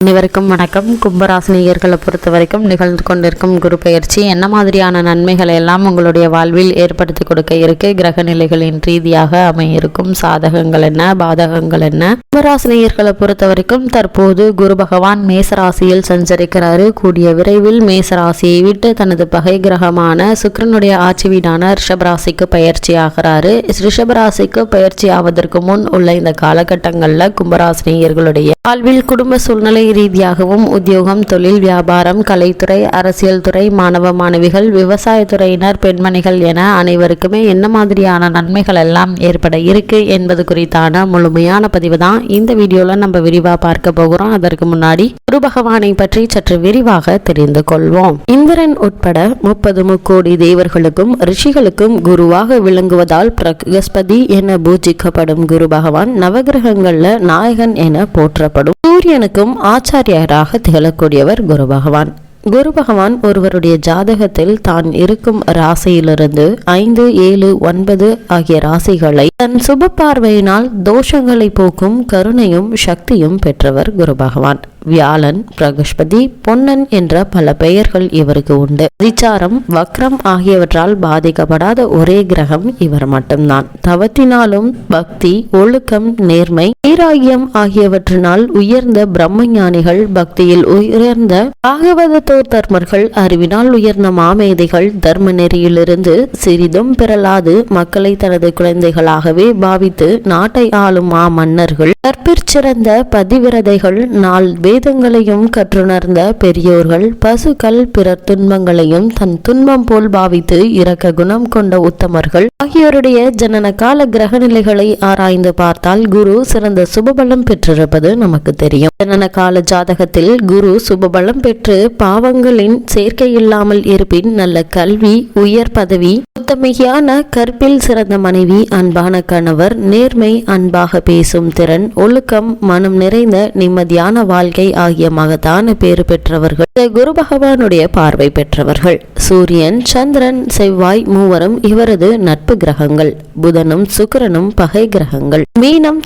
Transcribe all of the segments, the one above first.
அனைவருக்கும் வணக்கம். கும்பராசினியர்களை பொறுத்த வரைக்கும் நிகழ்ந்து கொண்டிருக்கும் குரு பெயர்ச்சி என்ன மாதிரியான நன்மைகளை எல்லாம் உங்களுடைய வாழ்வில் ஏற்படுத்தி கொடுக்க இருக்கு, கிரக நிலைகளின் ரீதியாக அமையிருக்கும் சாதகங்கள் என்ன, பாதகங்கள் என்ன? கும்பராசினியர்களை பொறுத்த வரைக்கும் தற்போது குரு பகவான் மேசராசியில் சஞ்சரிக்கிறாரு. கூடிய விரைவில் மேசராசியை விட்டு தனது பகை கிரகமான சுக்கிரனுடைய ஆட்சி வீடான ரிஷபராசிக்கு பயிற்சி ஆகிறாரு. ரிஷபராசிக்கு பயிற்சி ஆவதற்கு முன் உள்ள இந்த காலகட்டங்களில் கும்பராசினியர்களுடைய வாழ்வில் குடும்ப சூழ்நிலை ரீதியாகவும் உத்தியோகம், தொழில், வியாபாரம், கலைத்துறை, அரசியல் துறை, மாணவ மாணவிகள், விவசாயத்துறையினர், பெண்மணிகள் என அனைவருக்குமே என்ன மாதிரியான நன்மைகள் எல்லாம் ஏற்பட இருக்கு என்பது குறித்தான முழுமையான பதிவு தான் இந்த வீடியோல நம்ம விரிவா பார்க்க போகிறோம். அதற்கு முன்னாடி குரு பகவானை பற்றி சற்று விரிவாக தெரிந்து கொள்வோம். இந்திரன் உட்பட 30 முக்கோடி தேவர்களுக்கும் ரிஷிகளுக்கும் குருவாக விளங்குவதால் பிரகஸ்பதி என பூஜிக்கப்படும் குரு பகவான் நவகிரகங்கள்ல நாயகன் என போற்றப்படும். சூரியனுக்கும் ஆச்சாரியராக திகழக்கூடியவர் குரு பகவான். குரு பகவான் ஒருவருடைய ஜாதகத்தில் தான் இருக்கும் ராசியிலிருந்து 5, 7, 9 ஆகிய ராசிகளை தன் சுப பார்வையினால் தோஷங்களை போக்கும் கருணையும் சக்தியும் பெற்றவர் குரு பகவான். வியாழன், பிரகஸ்பதி, பொன்னன் என்ற பல பெயர்கள் இவருக்கு உண்டு. அதிச்சாரம், வக்ரம் ஆகியவற்றால் பாதிக்கப்படாத ஒரே கிரகம் இவர் மட்டும்தான். தவத்தினாலும் பக்தி, ஒழுக்கம், நேர்மை, வைராகியம் ஆகியவற்றினால் உயர்ந்த பிரம்மஞானிகள், பக்தியில் உயர்ந்த பாகவத தர்மர்கள், அறிவினால் உயர்ந்த மாமேதைகள், தர்ம நெறியிலிருந்து சிறிதும் பிறலாது மக்களை தனது குழந்தைகளாகவே பாவித்து நாட்டை ஆளும் மன்னர்கள், கற்பிற்சிறந்த பதிவிரதைகள், நாள் வேதங்களையும் கற்றுணர்ந்த பெரியோர்கள், பசுக்கள், பிறர் துன்பங்களையும் தன் துன்பம் போல் பாவித்து இரக்க குணம் கொண்ட உத்தமர்கள் ஆகியோருடைய ஜனன கால கிரக நிலைகளை ஆராய்ந்து பார்த்தால் குரு சிறந்த சுபபலம் பெற்றிருப்பது நமக்கு தெரியும். ஜனன கால ஜாதகத்தில் குரு சுபபலம் பெற்று பாவங்களின் சேர்க்கை இல்லாமல் இருப்பின் நல்ல கல்வி, உயர் பதவி, உத்தமையான கற்பில் சிறந்த மனைவி, அன்பான கணவர், நேர்மை, அன்பாக பேசும் திறன், ஒழுக்கம், மனம் நிறைந்த நிம்மதியான வாழ்க்கை ஆகிய மகத்தான பேறு பெற்றவர்கள் குரு பகவானுடைய பார்வை பெற்றவர்கள். சூரியன், சந்திரன், செவ்வாய் மூவரும் இவரது நட்பு கிரகங்கள். புதனும் சுக்கிரனும் பகை கிரகங்கள். மீனம்,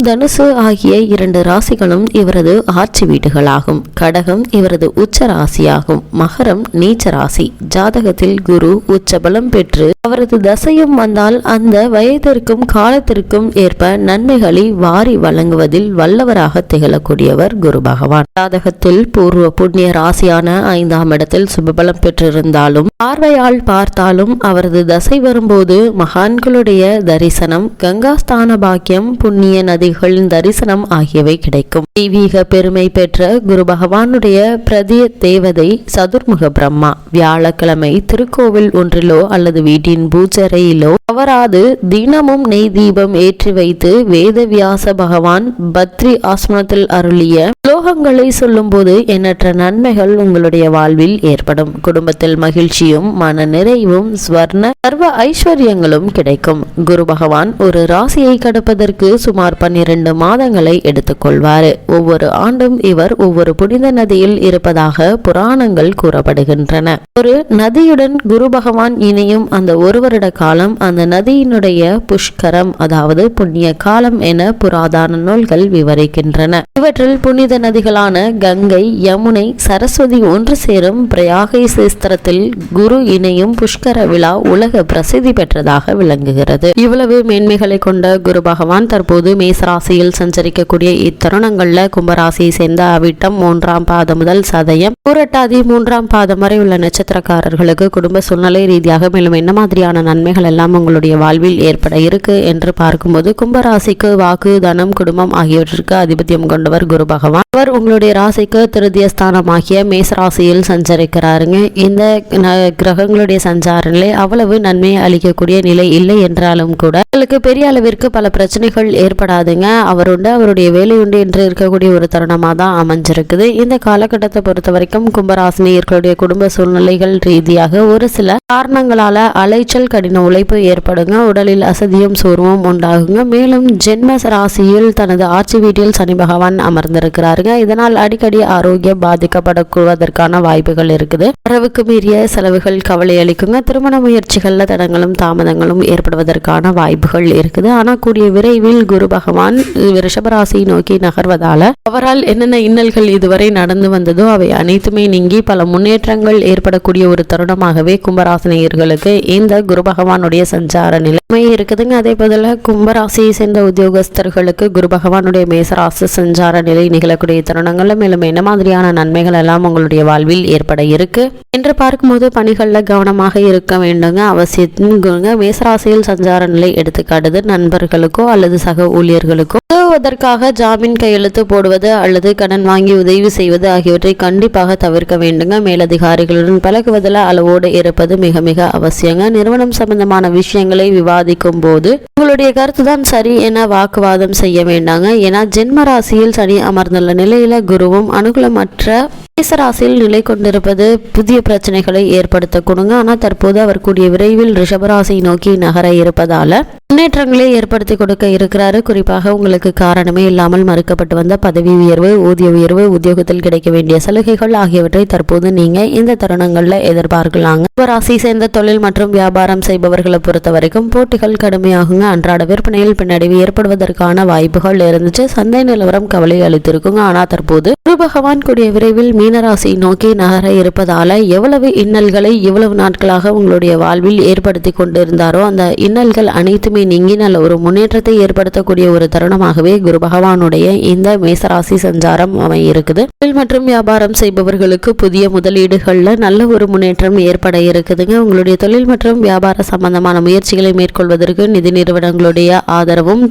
தனுசு ஆகிய 2 ராசிகளும் இவரது ஆட்சி வீடுகளாகும். கடகம் இவரது உச்ச ராசியாகும். மகரம் நீச்ச ராசி. ஜாதகத்தில் குரு உச்சபலம் பெற்று அவரது தசையும் வந்தால் அந்த வயதிற்கும் காலத்திற்கும் ஏற்ப நன்மைகளை வாரி வழங்குவதில் வல்லவராக திகழக்கூடியவர் குரு பகவான். ஜாதகத்தில் பூர்வ புண்ணிய ராசியான 5ஆம் இடத்தில் சுபபலம் பெற்றிருந்தாலும் பார்வையால் பார்த்தாலும் அவரது தசை வரும்போது மகான்களுடைய தரிசனம், கங்காஸ்தான பாக்கியம், புண்ணிய நதிகளின் தரிசனம் ஆகியவை கிடைக்கும். தெய்வீக பெருமை பெற்ற குரு பகவானுடைய பிரதிய தேவதை சதுர்முக பிரம்மா. வியாழக்கிழமை திருக்கோவில் ஒன்றிலோ அல்லது வீட்டின் பூஜரையிலோ தவறாது தினமும் நெய் தீபம் ஏற்றி வைத்து வேதவியாச பகவான் பத்ரி ஆசிரமத்தில் அருளிய ஸ்லோகங்களை சொல்லும் போது எண்ணற்ற நன்மைகள் உங்களுடைய வாழ்வில் ஏற்படும். குடும்பத்தில் மகிழ்ச்சியும் மன நிறைவும் சர்வ ஐஸ்வர்யங்களும் கிடைக்கும். குரு பகவான் ஒரு ராசியை கடப்பதற்கு சுமார் 12 மாதங்களை எடுத்துக்கொள்வார். ஒவ்வொரு ஆண்டும் இவர் ஒவ்வொரு புனித நதியில் இருப்பதாக புராணங்கள் கூறப்படுகின்றன. ஒரு நதியுடன் குரு பகவான் இணையும் அந்த 1 வருட காலம் அந்த நதியினுடைய புஷ்கரம், அதாவது புண்ணிய காலம் என புராதன நூல்கள் விவரிக்கின்றன. இவற்றில் புனித நதிகளான கங்கை, யமுனை, சரஸ்வதி ஒன்று சேரும் பிரயாகை சேஸ்திரத்தில் குரு இணையும் புஷ்கர விழா உலக பிரசித்தி பெற்றதாக விளங்குகிறது. இவ்வளவு மேன்மைகளை கொண்ட குரு பகவான் தற்போது மேசராசியில் சஞ்சரிக்கக்கூடிய இத்தருணங்கள்ல கும்பராசியை சேர்ந்த அவிட்டம் 3ஆம் பாதம் முதல் சதயம், புரட்டாதி 3ஆம் பாதம் வரை உள்ள நட்சத்திரக்காரர்களுக்கு குடும்ப சூழ்நிலை ரீதியாக மேலும் என்ன மாதிரியான நன்மைகள் எல்லாம் உங்களுடைய வாழ்வில் ஏற்பட இருக்கு என்று பார்க்கும்போது கும்பராசிக்கு வாக்கு, தனம், குடும்பம் ஆகியவற்றிற்கு அதிபத்தியம் கொண்டவர் குரு பகவான். அவர் உங்களுடைய ராசிக்கு திருதிய ஸ்தானமாகிய மேசராசியில் சஞ்சரிக்கிறாருங்க. இந்த கிரகங்களுடைய சஞ்சார நிலை அவ்வளவு நன்மையை அளிக்கக்கூடிய நிலை இல்லை என்றாலும் கூட உங்களுக்கு பெரிய அளவிற்கு பல பிரச்சனைகள் ஏற்படாதுங்க. அவருடைய வேலை உண்டு என்று இருக்கக்கூடிய ஒரு தருணமாக தான் அமைஞ்சிருக்குது. இந்த காலகட்டத்தை பொறுத்த வரைக்கும் கும்பராசினியர்களுடைய குடும்ப சூழ்நிலைகள் ரீதியாக ஒரு சில காரணங்களால அலைச்சல், கடின உழைப்பு ஏற்படுங்க. உடலில் அசதியும் சோர்வும் உண்டாகுங்க. மேலும் ஜென்ம ராசியில் தனது ஆட்சி வீட்டில் சனி பகவான் அமர்ந்திருக்கிறார்கள். இருக்குதுங்க. இதனால் அடிக்கடி ஆரோக்கியம் பாதிக்கப்படக்கூடுவதற்கான வாய்ப்புகள் இருக்குது. வரவுக்கு மீறிய செலவுகள் கவலை அளிக்குங்க. திருமண முயற்சிகள்ல தடங்களும் தாமதங்களும் ஏற்படுவதற்கான வாய்ப்புகள் இருக்குது. ஆனால் கூடிய விரைவில் குரு பகவான் ரிஷபராசி நோக்கி நகர்வதால அவரால் என்னென்ன இன்னல்கள் இதுவரை நடந்து வந்ததோ அவை அனைத்துமே நீங்கி பல முன்னேற்றங்கள் ஏற்படக்கூடிய ஒரு தருணமாகவே கும்பராசினியர்களுக்கு இந்த குரு பகவானுடைய சஞ்சார நிலைமை இருக்குதுங்க. அதே போல கும்பராசியை சேர்ந்த உத்தியோகஸ்தர்களுக்கு குரு பகவானுடைய மேசராசி சஞ்சார நிலை நிகழக்கூடிய தருணங்கள்ல மேலும் என்ன மாதிரியான நன்மைகள் எல்லாம் உங்களுடைய வாழ்வில் ஏற்பட இருக்கு என்று பார்க்கும்போது பணிகள்ல கவனமாக இருக்க வேண்டுங்க. அவசியம் மேசராசியில் சஞ்சார நிலை எடுத்துக்காட்டுது. நண்பர்களுக்கோ அல்லது சக ஊழியர்களுக்கோ உதவுவதற்காக ஜாமீன் கையெழுத்து போடுவது அல்லது கடன் வாங்கி உதவி செய்வது ஆகியவற்றை கண்டிப்பாக தவிர்க்க வேண்டுங்க. மேலதிகாரிகளுடன் பழகுவதில் அளவோடு இருப்பது மிக மிக அவசியங்க. நிறுவனம் சம்பந்தமான விஷயங்களை விவாதிக்கும் போது உங்களுடைய கருத்து தான் சரி என வாக்குவாதம் செய்ய வேண்டாங்க. ஏன்னா ஜென்ம ராசியில் சனி அமர்ந்துள்ள நிலையில குருவும் அனுகூலமற்ற மேசராசியில் நிலை கொண்டிருப்பது புதிய பிரச்சனைகளை ஏற்படுத்த கொடுங்க. ஆனால் தற்போது அவர் கூடிய விரைவில் ரிஷபராசி நோக்கி நகர இருப்பதால முன்னேற்றங்களை ஏற்படுத்தி கொடுக்க இருக்கிறாரு. குறிப்பாக உங்களுக்கு காரணமே இல்லாமல் மறுக்கப்பட்டு வந்த பதவி உயர்வு, ஊதிய உயர்வு, உத்தியோகத்தில் கிடைக்க வேண்டிய சலுகைகள் ஆகியவற்றை தற்போது நீங்க இந்த தருணங்கள்ல எதிர்பார்க்கலாங்க. ராசி சேர்ந்த தொழில் மற்றும் வியாபாரம் செய்பவர்களை பொறுத்த வரைக்கும் போட்டிகள் கடுமையாகுங்க. அன்றாட விற்பனையில் பின்னடைவு ஏற்படுவதற்கான வாய்ப்புகள் இருந்துச்சு. சந்தை நிலவரம் கவலை அளித்திருக்குங்க. ஆனால் தற்போது குரு பகவான் கூடிய விரைவில் மீனராசி நோக்கி நகர இருப்பதால எவ்வளவு இன்னல்களை இவ்வளவு நாட்களாக உங்களுடைய வாழ்வில் ஏற்படுத்தி கொண்டிருந்தாரோ அந்த இன்னல்கள் அனைத்துமே நீங்கி நல்ல ஒரு முன்னேற்றத்தை ஏற்படுத்தக்கூடிய ஒரு தருணமாகவே குரு பகவானுடைய இந்த மேசராசி சஞ்சாரம் அமையிருக்குது. தொழில் மற்றும் வியாபாரம் செய்பவர்களுக்கு புதிய முதலீடுகள்ல நல்ல ஒரு முன்னேற்றம் ஏற்பட இருக்குதுங்க. உங்களுடைய தொழில் மற்றும் வியாபார சம்பந்தமான முயற்சிகளை மேற்கொள்வதற்கு நிதி நிறுவனங்களுடைய ஆதரவும்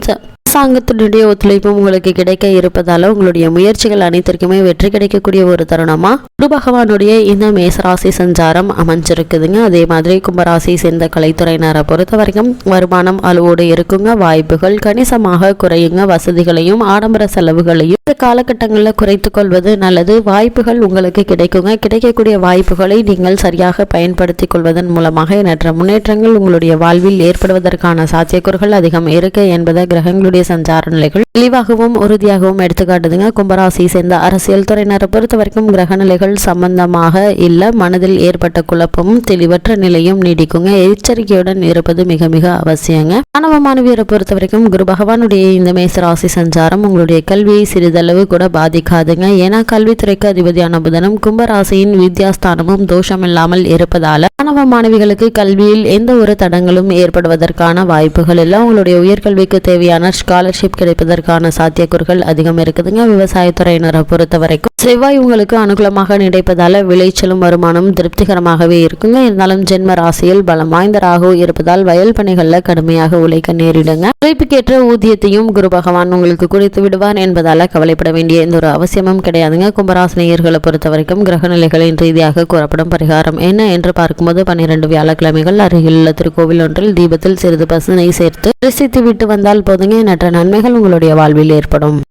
அரசாங்கத்தினுடைய ஒத்துழைப்பும் உங்களுக்கு கிடைக்க இருப்பதால உங்களுடைய முயற்சிகள் அனைத்திற்குமே வெற்றி கிடைக்கக்கூடிய ஒரு தருணமா குரு பகவானுடைய இந்த மேசராசி சஞ்சாரம் அமைஞ்சிருக்குதுங்க. அதே மாதிரி கும்பராசி சேர்ந்த கலைத்துறையினரை பொறுத்த வரைக்கும் வருமானம் அளவோடு இருக்குங்க. வாய்ப்புகள் கணிசமாக குறையுங்க. வசதிகளையும் ஆடம்பர செலவுகளையும் இந்த காலகட்டங்களில் குறைத்துக் கொள்வது நல்லது. வாய்ப்புகள் உங்களுக்கு கிடைக்குங்க. கிடைக்கக்கூடிய வாய்ப்புகளை நீங்கள் சரியாக பயன்படுத்திக் கொள்வதன் மூலமாக எண்ணற்ற முன்னேற்றங்கள் உங்களுடைய வாழ்வில் ஏற்படுவதற்கான சாத்தியக்கூறுகள் அதிகம் இருக்கு என்பதை கிரகங்களுடைய சஞ்சார நிலைகள் தெளிவாகவும் உறுதியாகவும் எடுத்துக்காட்டுதுங்க. கும்பராசி சேர்ந்த அரசியல் துறையினரை பொறுத்த வரைக்கும் கிரக நிலைகள் சம்பந்தமாக இல்ல மனதில் ஏற்பட்ட குழப்பமும் தெளிவற்ற நிலையும் நீடிக்குங்க. எச்சரிக்கையுடன் இருப்பது மிக மிக அவசியங்க. மாணவ மாணவியரை பொறுத்த வரைக்கும் குரு பகவானுடைய இந்த மேசராசி சஞ்சாரம் உங்களுடைய கல்வியை சிறிதளவு கூட பாதிக்காதுங்க. ஏன்னா கல்வித்துறைக்கு அதிபதியான புதனும் கும்பராசியின் வித்யாஸ்தானமும் தோஷம் இல்லாமல் இருப்பதால மாணவ மாணவிகளுக்கு கல்வியில் எந்த ஒரு தடங்களும் ஏற்படுவதற்கான வாய்ப்புகள் இல்லை. உங்களுடைய உயர்கல்விக்கு தேவையான ஸ்காலர்ஷிப் கிடைப்பதற்கான சாத்தியக்கூறுகள் அதிகம் இருக்குதுங்க. விவசாயத்துறையினரை பொறுத்த வரைக்கும் செவ்வாய் உங்களுக்கு அனுகூலமாக கிடைப்பதால விளைச்சலும் வருமானம் திருப்திகரமாகவே இருக்குங்க. இருந்தாலும் ஜென்ம ராசியில் பலம் வாய்ந்த ராகு இருப்பதால் வயல் பணிகள்ல கடுமையாக உழைக்க நேரிடுங்க. உழைப்புக்கேற்ற ஊதியத்தையும் குரு பகவான் உங்களுக்கு குறித்து விடுவார் என்பதால கவலைப்பட வேண்டிய எந்த ஒரு அவசியமும் கிடையாதுங்க. கும்பராசினியர்களை பொறுத்த வரைக்கும் கிரக நிலைகளின் ரீதியாக கூறப்படும் பரிகாரம் என்ன என்று பார்க்கும்போது 12 வியாழக்கிழமைகள் அருகிலுள்ள திருக்கோவில் ஒன்றில் தீபத்தில் சிறிது பசுனை சேர்த்து தரிசித்து விட்டு வந்தால் போதுங்க. எண்ணற்ற நன்மைகள் உங்களுடைய வாழ்வில் ஏற்படும்.